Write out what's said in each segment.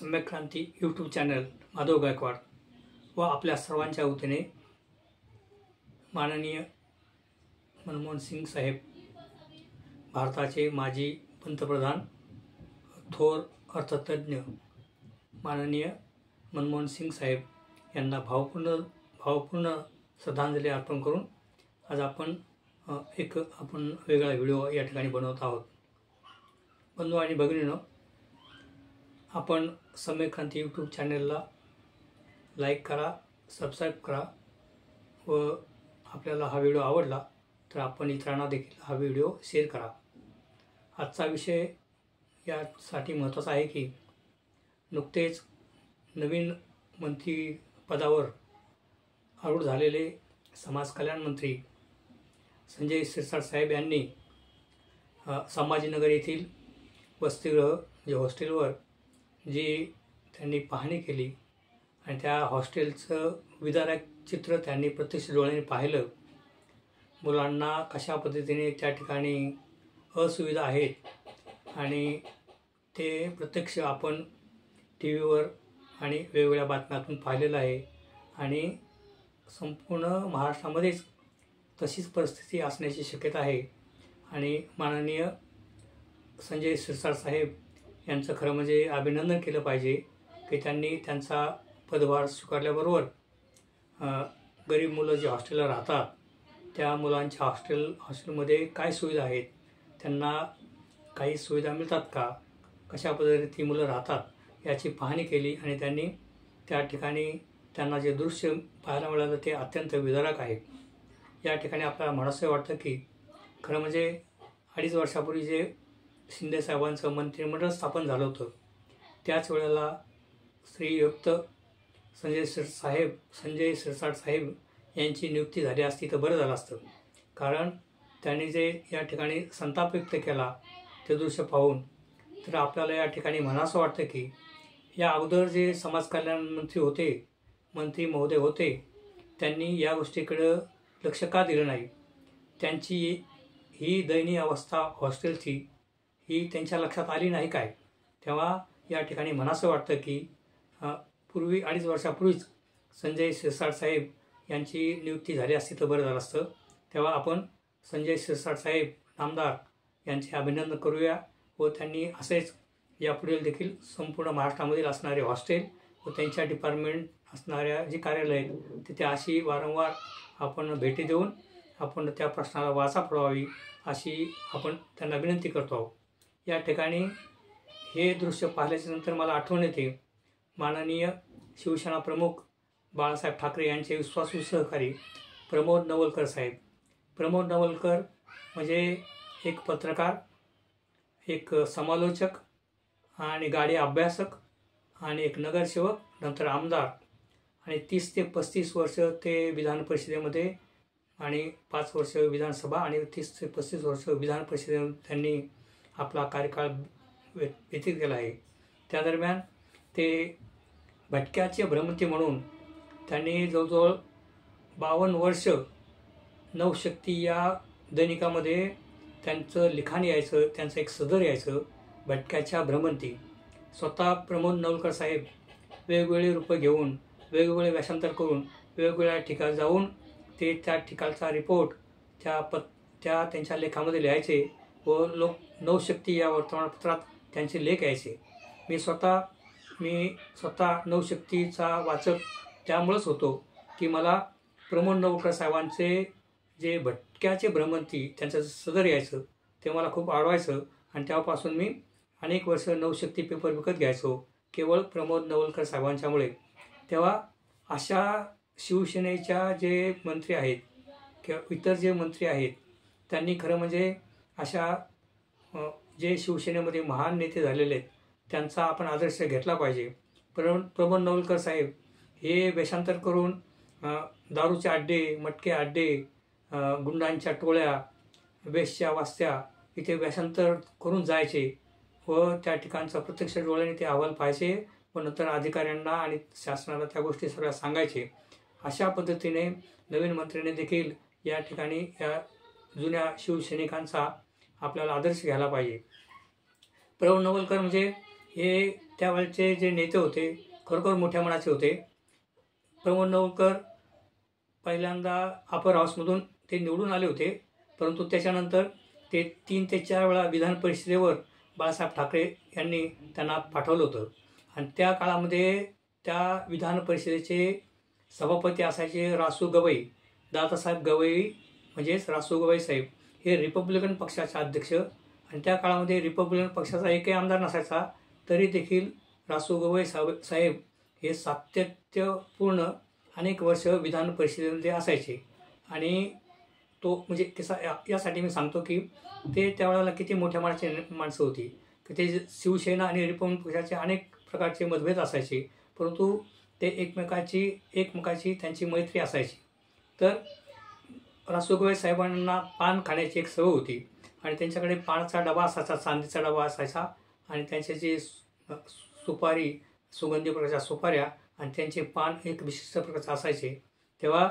सम्यक क्रांती YouTube channel Madhav Gaikwad व आपल्या सर्वांच्या वतीने माननीय मनमोहन सिंग साहेब, भारताचे माजी पंतप्रधान, थोर अर्थतज्ञ माननीय मनमोहन सिंग साहेब यांना भावपूर्ण श्रद्धांजली अर्पण करून आज आपण वेगळा व्हिडिओ या ठिकाणी बनवत आहोत। बंधू आणि भगिनींनो, आपण सम्यक क्रांती यूट्यूब चॅनलला लाईक करा, सबस्क्राईब करा व आपल्याला हा व्हिडिओ आवडला तर आपण इतरांना देखील हा व्हिडिओ शेअर करा। आजचा विषय यासाठी महत्त्वाचा आहे की नुकतेच नवीन मंत्रिपदावर आरूढ झालेले समाज कल्याण मंत्री संजय शिरसाट साहेब यांनी संभाजीनगर येथील वसतिगृह म्हणजे हॉस्टेलवर त्यांनी पाहणी केली आणि त्या हॉस्टेलचं विदारक चित्र त्यांनी प्रत्यक्ष डोळ्यांनी पाहिलं। मुलांना कशा पद्धतीने त्या ठिकाणी असुविधा आहेत आणि ते प्रत्यक्ष आपण टीव्हीवर आणि वेगवेगळ्या बातम्यातून पाहिलेलं आहे आणि संपूर्ण महाराष्ट्रामध्येच तशीच परिस्थिती असण्याची शक्यता आहे। आणि माननीय संजय शिरसाट साहेब यांचं खरं म्हणजे अभिनंदन केलं पाहिजे की त्यांनी त्यांचा पदभार स्वीकारल्याबरोबर गरीब मुलं जे हॉस्टेलला राहतात त्या मुलांच्या हॉस्टेलमध्ये काय सुविधा आहेत, त्यांना काही सुविधा मिळतात का, कशा पद्धतीने ती मुलं राहतात याची पाहणी केली आणि त्यांनी त्या ठिकाणी त्यांना जे दृश्य पाहायला मिळालं ते अत्यंत विदारक आहे। या ठिकाणी आपल्याला म्हणावंसं वाटतं की खरं म्हणजे 2.5 वर्षापूर्वी जे शिंदे साहेबांचं मंत्रिमंडळ स्थापन झालं होतं त्याच वेळेला श्रीयुक्त संजय शिरसाट साहेब यांची नियुक्ती झाली असती तर बरं झालं असतं। कारण त्यांनी जे या ठिकाणी संताप व्यक्त केला ते दृश्य पाहून तर आपल्याला या ठिकाणी म्हणावंसं वाटतं की या अगोदर जे समाज कल्याण मंत्री महोदय होते त्यांनी या गोष्टीकडं लक्ष का दिलं नाही। त्यांची ही दयनीय अवस्था हॉस्टेलची ही त्यांच्या लक्षात आली नाही काय। तेव्हा या ठिकाणी म्हणावंसं वाटतं की 2.5 वर्षापूर्वीच संजय शिरसाट साहेब यांची नियुक्ती झाली असती तर बरं झालं असतं। तेव्हा आपण संजय शिरसाट साहेब नामदार यांचे अभिनंदन करूया व त्यांनी असेच यापुढील देखील संपूर्ण महाराष्ट्रामधील असणारे हॉस्टेल व त्यांच्या डिपार्टमेंट असणाऱ्या जी कार्यालय आहेत तिथे अशी वारंवार आपण भेटी देऊन आपण त्या प्रश्नाला वाचा फोडावी अशी आपण त्यांना विनंती करतो आहोत। या ठिकाणी हे दृश्य पाहिल्याच्या नंतर मला आठवण येते माननीय शिवसेना प्रमुख बाळासाहेब ठाकरे यांचे विश्वासू सहकारी प्रमोद नवलकर साहेब। प्रमोद नवलकर म्हणजे एक पत्रकार, एक समालोचक आणि गाडी अभ्यासक आणि एक नगरसेवक, नंतर आमदार आणि 30 ते 35 वर्ष ते विधान परिषदेमध्ये आणि 5 वर्ष विधानसभा आणि 30 ते 35 वर्ष विधान परिषदेमध्ये त्यांनी आपला कार्यकाळ व्यतीत केला आहे। त्या दरम्यान ते भटक्याचे भ्रमंती म्हणून त्यांनी जवळजवळ 52 वर्ष नवशक्ती या दैनिकामध्ये त्यांचं लिखाण यायचं, त्यांचं एक सदर यायचं, भटक्याच्या भ्रमंती। स्वतः प्रमोद नवलकर साहेब वेगवेगळे रूपं घेऊन वेगवेगळे वेषांतर करून वेगवेगळ्या ठिकाणी जाऊन ते त्या ठिकाणचा रिपोर्ट त्यांच्या लेखामध्ये लिहायचे व नवशक्ती या वर्तमानपत्रात त्यांचे लेख यायचे। मी स्वतः नवशक्तीचा वाचक त्यामुळंच होतो की मला प्रमोद नवलकर साहेबांचे जे भटक्याचे भ्रमंती त्यांचं सदर यायचं ते मला खूप आवडायचं आणि तेव्हापासून मी अनेक वर्ष नवशक्ती पेपर विकत घ्यायचो केवळ प्रमोद नवलकर साहेबांच्यामुळे। तेव्हा अशा शिवसेनेच्या जे मंत्री आहेत किंवा इतर जे मंत्री आहेत त्यांनी खरं म्हणजे अशा जे शिवसेनेमध्ये महान नेते झालेले आहेत त्यांचा आपण आदर्श घेतला पाहिजे। प्रमोद नवलकर साहेब हे वेषांतर करून दारूचे अड्डे, मटके अड्डे, गुंडांच्या टोळ्या, वेश्या वास्त्या इथे वेषांतर करून जायचे व त्या ठिकाणचा प्रत्यक्ष डोळ्याने ते अहवाल पाहायचे व नंतर अधिकाऱ्यांना आणि शासनाला त्या गोष्टी सगळ्या सांगायचे। अशा पद्धतीने नवीन मंत्र्यांनी देखील या ठिकाणी या जुन्या शिवसैनिकांचा आपल्याला आदर्श घ्यायला पाहिजे। प्रमोद नवलकर म्हणजे हे त्यावेळचे जे नेते होते खरोखर मोठ्या मनाचे होते. प्रमोद नवलकर पहिल्यांदा अपर हाऊसमधून ते निवडून आले होते, परंतु त्याच्यानंतर ते 3 ते 4 वेळा विधान परिषदेवर बाळासाहेब ठाकरे यांनी त्यांना पाठवलं होतं. आणि त्या काळामध्ये त्या विधान परिषदेचे सभापती असायचे रासू गवई, दादासाहेब गवई म्हणजेच रासू गवई साहेब. हे रिपब्लिकन पक्षाचे अध्यक्ष. आणि त्या काळामध्ये रिपब्लिकन पक्षाचा एकही आमदार नसायचा, तरी देखील रासू गवई साहेब हे सातत्यपूर्ण अनेक वर्ष विधान परिषदेमध्ये असायचे. आणि तो म्हणजे कसा यासाठी मी सांगतो की ते त्यावेळेला किती मोठ्या माणसं होती की ते शिवसेना आणि रिपब्लिकन पक्षाचे अनेक प्रकारचे मतभेद असायचे, परंतु ते एकमेकाची त्यांची मैत्री असायची. तर रासूगवई साहेबांना पान खाण्याची एक सवय होती आणि त्यांच्याकडे पानाचा डबा असायचा, चांदीचा डबा असायचा. आणि त्यांचे जे सुपारी, सुगंधी प्रकारच्या सुपाऱ्या आणि त्यांचे पान एक विशिष्ट प्रकारचं असायचे. तेव्हा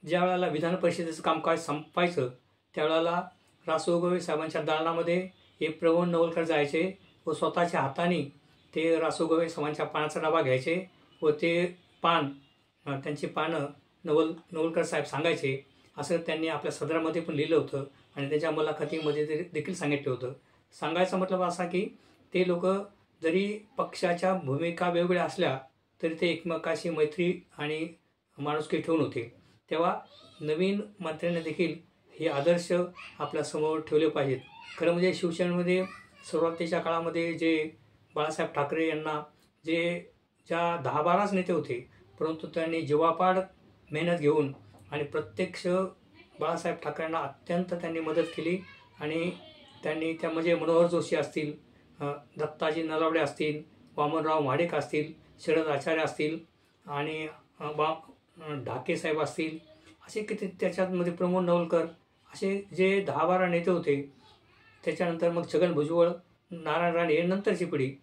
ज्या वेळेला विधान परिषदेचं कामकाज संपायचं त्यावेळेला रासूगवई साहेबांच्या दालनामध्ये हे प्रमोद नवलकर जायचे व स्वतःच्या हाताने ते रासूगवई साहेबांच्या पानाचा डबा घ्यायचे व ते पान त्यांची पानं नवलकर साहेब सांगायचे, असं त्यांनी आपल्या सदरामध्ये पण लिहिलं होतं आणि त्यांच्या मुलाखतीमध्ये देखील सांगितलं होतं. सांगायचा मतलब असा की ते लोक जरी पक्षाच्या भूमिका वेगवेगळ्या असल्या तरी ते एकमेकाशी मैत्री आणि माणुसकी ठेवून होते. तेव्हा नवीन मंत्र्यांनी देखील हे आदर्श आपल्यासमोर ठेवले पाहिजेत. खरं म्हणजे शिवसेनेमध्ये सुरुवातीच्या काळामध्ये जे बाळासाहेब ठाकरे यांना ज्या 10-12 नेते होते, परंतु त्यांनी जीवापाड मेहनत घेऊन आणि प्रत्यक्ष बाळासाहेब ठाकरेंना अत्यंत त्यांनी मदत केली. आणि त्यांनी त्या म्हणजे मनोहर जोशी असतील, दत्ताजी नलावडे असतील, वामनराव महाडिक असतील, शरद आचार्य असतील आणि ढाके साहेब असतील, असे किती त्याच्यामध्ये प्रमोद नवलकर असे जे 10-12 नेते होते. त्याच्यानंतर मग छगन भुजबळ, नारायण राणे हे नंतरची पिढी.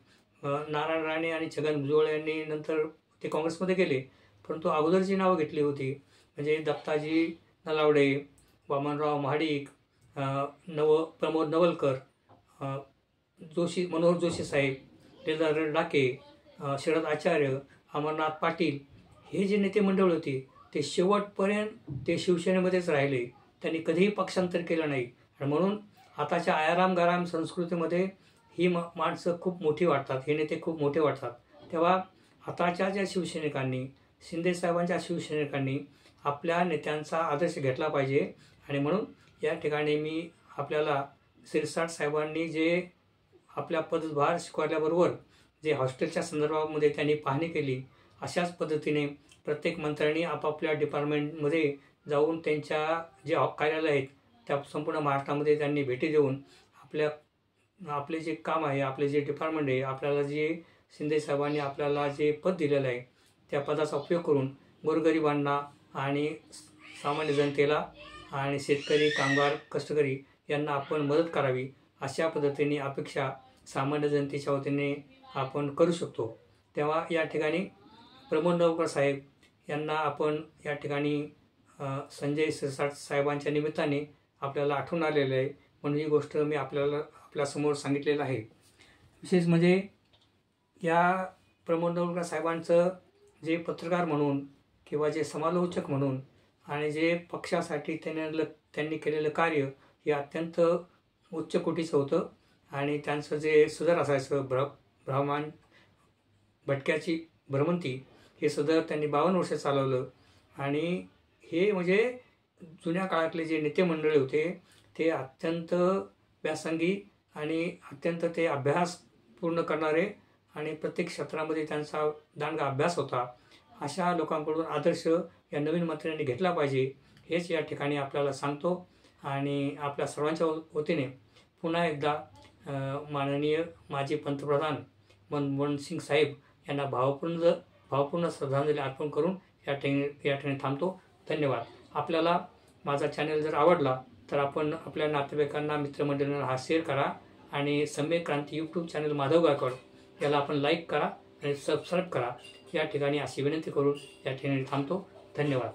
नारायण राणे आणि छगन भुजबळ यांनी नंतर ते काँग्रेसमध्ये गेले, परंतु अगोदरची नावं घेतली होती म्हणजे दत्ताजी नलावडे, वामनराव महाडिक, प्रमोद नवलकर, मनोहर जोशी साहेब, लीलाधर ढाके, शरद आचार्य, अमरनाथ पाटील हे जे नेते मंडळ होते ते शेवटपर्यंत ते शिवसेनेमध्येच राहिले. त्यांनी कधीही पक्षांतर केलं नाही. आणि म्हणून आताच्या आयाराम गराम संस्कृतीमध्ये ही माणसं खूप मोठी वाटतात, हे नेते खूप मोठे वाटतात. तेव्हा आताच्या ज्या शिवसैनिकांनी, शिंदेसाहेबांच्या शिवसैनिकांनी आपल्या नेत्यांचा आदर्श घेतला पाहिजे. आणि म्हणून या ठिकाणी मी आपल्याला सिरसाट साहेबांनी जे आपल्या पदभार स्वीकारल्याबरोबर जे हॉस्टेलच्या संदर्भामध्ये त्यांनी पाहणी केली, अशाच पद्धतीने प्रत्येक मंत्र्यांनी आपापल्या डिपार्टमेंटमध्ये जाऊन त्यांच्या जे कार्यालय आहेत त्या संपूर्ण महाराष्ट्रामध्ये त्यांनी भेटी देऊन आपले जे काम आहे, आपले जे डिपार्टमेंट आहे, आपल्याला जे शिंदेसाहेबांनी आपल्याला जे पद दिलेलं आहे त्या पदाचा उपयोग करून गोरगरिबांना आणि सामान्य जनतेला आणि शेतकरी, कामगार, कष्टकरी यांना आपण मदत करावी, अशा पद्धतीने अपेक्षा सामान्य जनतेच्या वतीने आपण करू शकतो. तेव्हा या ठिकाणी प्रमोद नवलकर साहेब यांना आपण या ठिकाणी संजय सिरसाट साहेबांच्या निमित्ताने आपल्याला आठवण आलेलं आहे, म्हणून ही गोष्ट मी आपल्यासमोर सांगितलेलं आहे. विशेष म्हणजे या प्रमोद नवलकर साहेबांचं जे पत्रकार म्हणून किंवा जे समालोचक म्हणून आणि जे पक्षासाठी त्यांनी केलेलं कार्य हे अत्यंत उच्च कोटीचं होतं. आणि त्यांचं जे सदर असायचं ब्राह्मण भटक्याची भ्रमंती, हे सदर त्यांनी 52 वर्ष चालवलं. आणि हे म्हणजे जुन्या काळातले जे नेते मंडळी होते ते अत्यंत व्यासंगी आणि अत्यंत ते अभ्यास पूर्ण करणारे आणि प्रत्येक क्षेत्रामध्ये त्यांचा दांडगा अभ्यास होता. अशा लोकांकडून आदर्श या नवीन मंत्र्यांनी घेतला पाहिजे, हेच या ठिकाणी आपल्याला सांगतो. आणि आपल्या सर्वांच्या वतीने पुन्हा एकदा माननीय माजी पंतप्रधान मनमोहन सिंग साहेब यांना भावपूर्ण श्रद्धांजली अर्पण करून या ठिकाणी थांबतो. धन्यवाद. आपल्याला माझा चॅनल जर आवडला तर आपण आपल्या नातेवाईकांना, मित्रमंडळींना हा शेअर करा. आणि सम्यक क्रांती यूट्यूब चॅनल माधव गायकवाड याला आपण लाईक करा आणि सबस्क्राईब करा. या ठिकाणी अशी विनंती करून या ठिकाणी थांबतो. धन्यवाद.